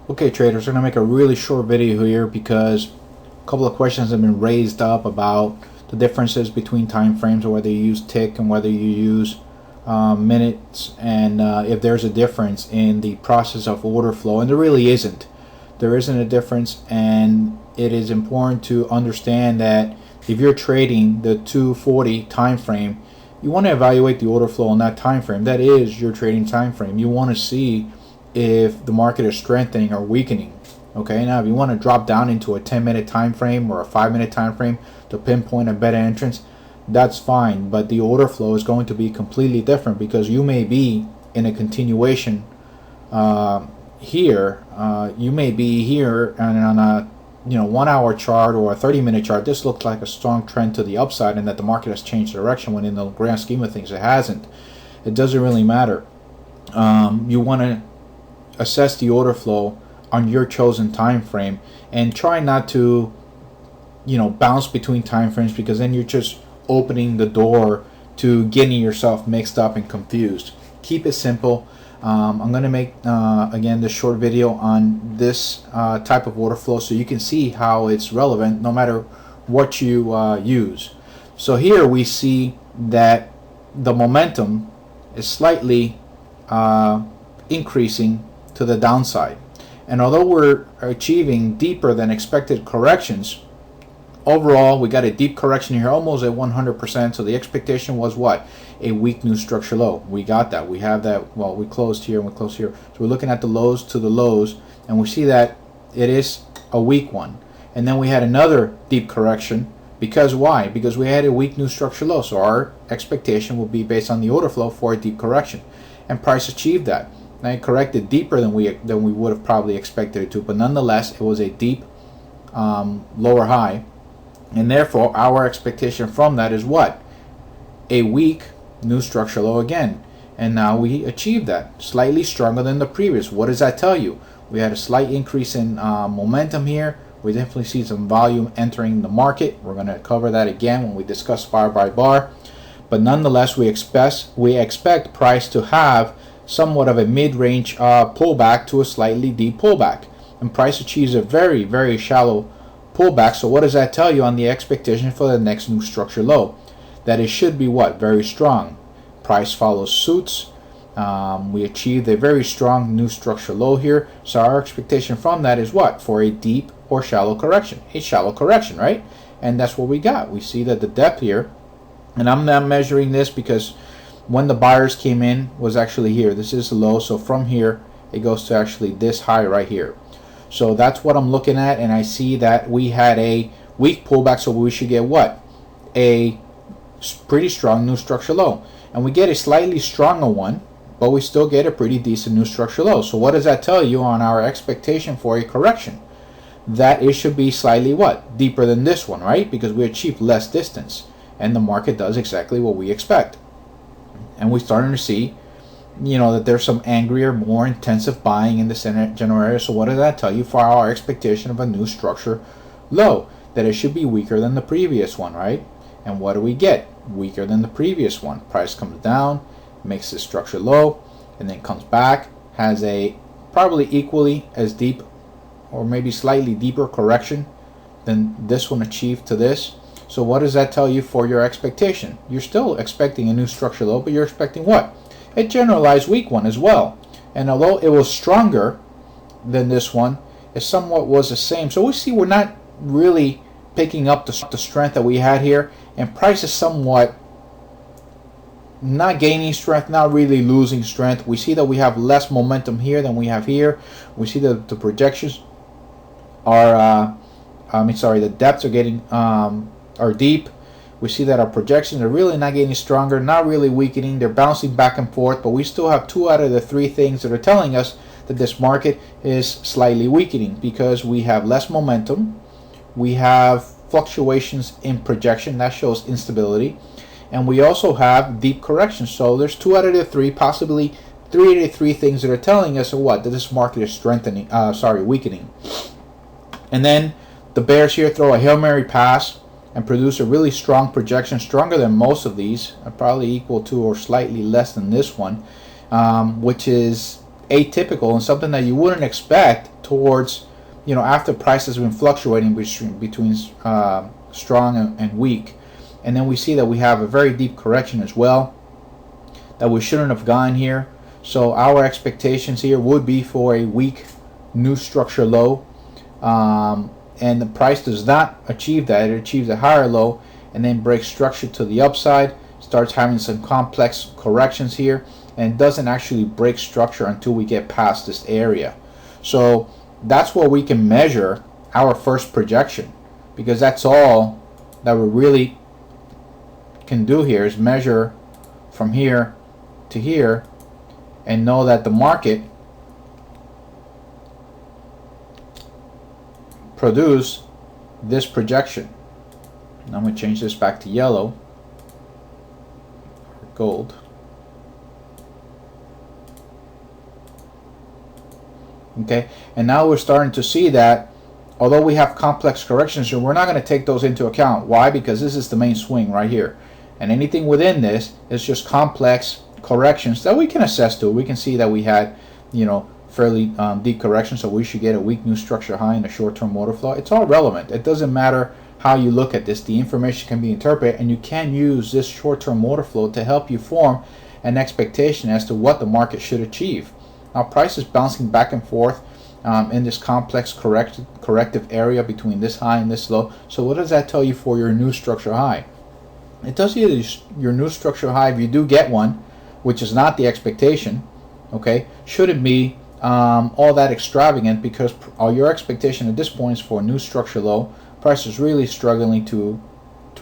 Okay, traders, I'm going to make a really short video here because a couple of questions have been raised up about the differences between time frames, or whether you use tick and whether you use minutes, and if there's a difference in the process of order flow. And there really isn't. There isn't a difference, and it is important to understand that if you're trading the 240 time frame, you want to evaluate the order flow on that time frame. That is your trading time frame. You want to see if the market is strengthening or weakening. Okay, now if you want to drop down into a 10-minute time frame or a 5-minute time frame to pinpoint a better entrance, that's fine, but the order flow is going to be completely different, because you may be in a continuation here. You may be here, and on a 1 hour chart or a 30-minute chart, this looks like a strong trend to the upside and that the market has changed direction, when in the grand scheme of things it hasn't. It doesn't really matter. You want to assess the order flow on your chosen time frame, and try not to bounce between time frames, because then you're just opening the door to getting yourself mixed up and confused. Keep it simple. I'm going to make again this short video on this type of order flow, so you can see how it's relevant no matter what you use. So here we see that the momentum is slightly increasing to the downside, and although we're achieving deeper than expected corrections, overall we got a deep correction here, almost at 100%. So the expectation was what? A weak new structure low. We got that. We have that. Well, we closed here and we closed here, so we're looking at the lows to the lows, and we see that it is a weak one. And then we had another deep correction, because why? Because we had a weak new structure low, so our expectation will be based on the order flow for a deep correction, and price achieved that. Now it corrected deeper than we would have probably expected it to, but nonetheless it was a deep lower high, and therefore our expectation from that is what? A weak new structure low again. And now we achieved that, slightly stronger than the previous. What does that tell you? We had a slight increase in momentum here. We definitely see some volume entering the market. We're going to cover that again when we discuss bar by bar, but nonetheless we expect price to have somewhat of a mid-range pullback to a slightly deep pullback, and price achieves a very, very shallow pullback. So what does that tell you on the expectation for the next new structure low? That it should be what? Very strong. Price follows suits. We achieved a very strong new structure low here, so our expectation from that is what? For a deep or shallow correction. A shallow correction, right? And that's what we got. We see that the depth here, and I'm not measuring this because when the buyers came in was actually here. This is the low, so from here it goes to actually this high right here. So that's what I'm looking at, and I see that we had a weak pullback, so we should get what? A pretty strong new structure low. And we get a slightly stronger one, but we still get a pretty decent new structure low. So what does that tell you on our expectation for a correction? That it should be slightly what? Deeper than this one, right? Because we achieved less distance, and the market does exactly what we expect. And we're starting to see that there's some angrier, more intensive buying in the general area. So what does that tell you for our expectation of a new structure low? That it should be weaker than the previous one, right? And what do we get? Weaker than the previous one. Price comes down, makes this structure low, and then comes back, has a probably equally as deep or maybe slightly deeper correction than this one achieved to this. So what does that tell you for your expectation? You're still expecting a new structure low, but you're expecting what? A generalized weak one as well. And although it was stronger than this one, it somewhat was the same. So we see we're not really picking up the strength that we had here, and price is somewhat not gaining strength, not really losing strength. We see that we have less momentum here than we have here. We see that the projections are the depths are getting are deep. We see that our projections are really not getting stronger, not really weakening. They're bouncing back and forth, but we still have 2 out of the 3 things that are telling us that this market is slightly weakening, because we have less momentum, we have fluctuations in projection, that shows instability, and we also have deep corrections. So there's 2 out of the 3, possibly 3 out of the 3 things that are telling us what? That this market is weakening. And then the bears here throw a Hail Mary pass and produce a really strong projection, stronger than most of these, probably equal to or slightly less than this one, which is atypical and something that you wouldn't expect towards, after price has been fluctuating between strong and weak. And then we see that we have a very deep correction as well, that we shouldn't have gone here. So our expectations here would be for a weak new structure low, and the price does not achieve that. It achieves a higher low and then breaks structure to the upside, starts having some complex corrections here, and doesn't actually break structure until we get past this area. So that's where we can measure our first projection, because that's all that we really can do here is measure from here to here and know that the market produced this projection. Now I'm going to change this back to yellow or gold. Okay, and now we're starting to see that although we have complex corrections here, we're not going to take those into account. Why? Because this is the main swing right here, and anything within this is just complex corrections that we can assess to. We can see that we had, fairly deep correction, so we should get a weak new structure high in the short-term order flow. It's all relevant. It doesn't matter how you look at this. The information can be interpreted, and you can use this short-term order flow to help you form an expectation as to what the market should achieve. Now, price is bouncing back and forth in this complex corrective area between this high and this low. So what does that tell you for your new structure high? It tells you your new structure high, if you do get one, which is not the expectation, okay, shouldn't be all that extravagant, because your expectation at this point is for a new structure low. Price is really struggling to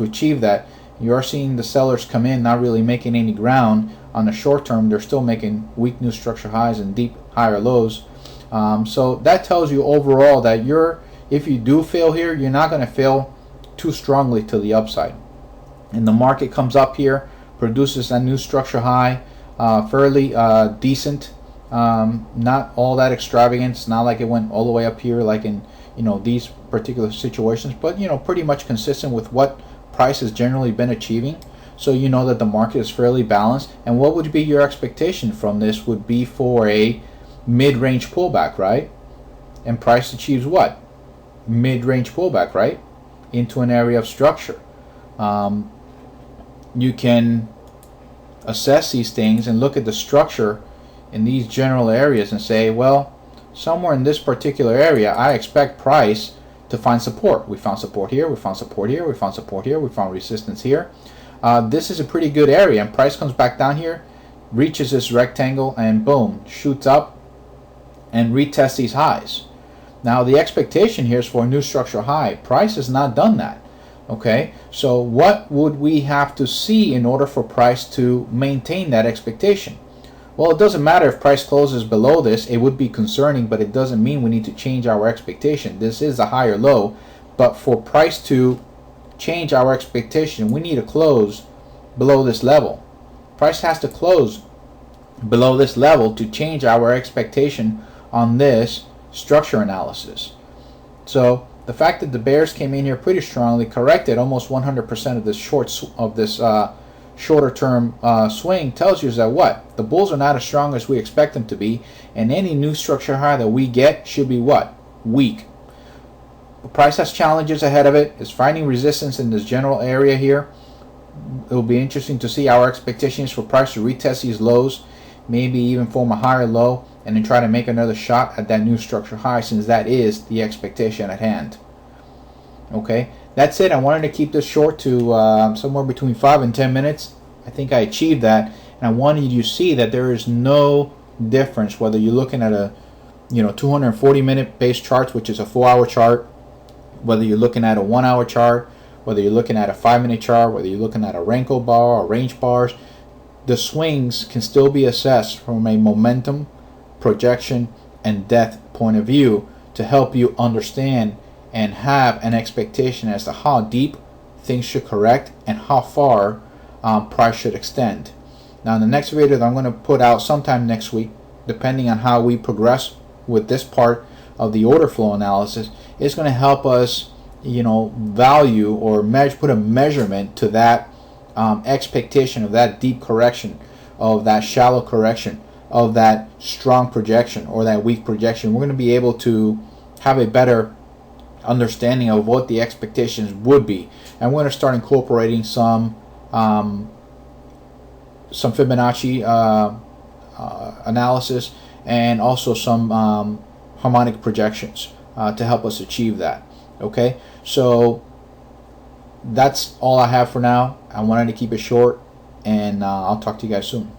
achieve that. You are seeing the sellers come in, not really making any ground on the short term. They're still making weak new structure highs and deep higher lows. So that tells you overall that if you do fail here, you're not going to fail too strongly to the upside. And the market comes up here, produces a new structure high, fairly decent, not all that extravagant. It's not like it went all the way up here like in these particular situations, but pretty much consistent with what price has generally been achieving. So you know that the market is fairly balanced. And what would be your expectation from this would be for a mid-range pullback, right? And price achieves what? Mid-range pullback, right? Into an area of structure. You can assess these things and look at the structure in these general areas and say, well, somewhere in this particular area, I expect price to find support. We found support here, we found support here, we found support here, we found resistance here. This is a pretty good area, and price comes back down here, reaches this rectangle, and boom, shoots up and retests these highs. Now the expectation here is for a new structural high. Price has not done that. Okay, so what would we have to see in order for price to maintain that expectation? Well, it doesn't matter if price closes below this. It would be concerning, but it doesn't mean we need to change our expectation. This is a higher low, but for price to change our expectation, we need to close below this level. Price has to close below this level to change our expectation on this structure analysis. So the fact that the bears came in here pretty strongly, corrected almost 100% of this shorter term swing, tells you that what? The bulls are not as strong as we expect them to be, and any new structure high that we get should be what? Weak. The price has challenges ahead of it. It's finding resistance in this general area here. It will be interesting to see our expectations for price to retest these lows, maybe even form a higher low, and then try to make another shot at that new structure high, since that is the expectation at hand. Okay, that's it. I wanted to keep this short to somewhere between 5 and 10 minutes. I think I achieved that, and I wanted you to see that there is no difference whether you're looking at a 240-minute base chart, which is a 4-hour chart, whether you're looking at a 1-hour chart, whether you're looking at a 5-minute chart, whether you're looking at a Renko bar or range bars. The swings can still be assessed from a momentum, projection, and depth point of view to help you understand and have an expectation as to how deep things should correct and how far price should extend. Now in the next video that I'm going to put out sometime next week, depending on how we progress with this part of the order flow analysis, is going to help us value or put a measurement to that expectation of that deep correction, of that shallow correction, of that strong projection or that weak projection, we're going to be able to have a better understanding of what the expectations would be, and we're going to start incorporating some Fibonacci analysis, and also some harmonic projections to help us achieve that. Okay, so that's all I have for now. I wanted to keep it short, and I'll talk to you guys soon.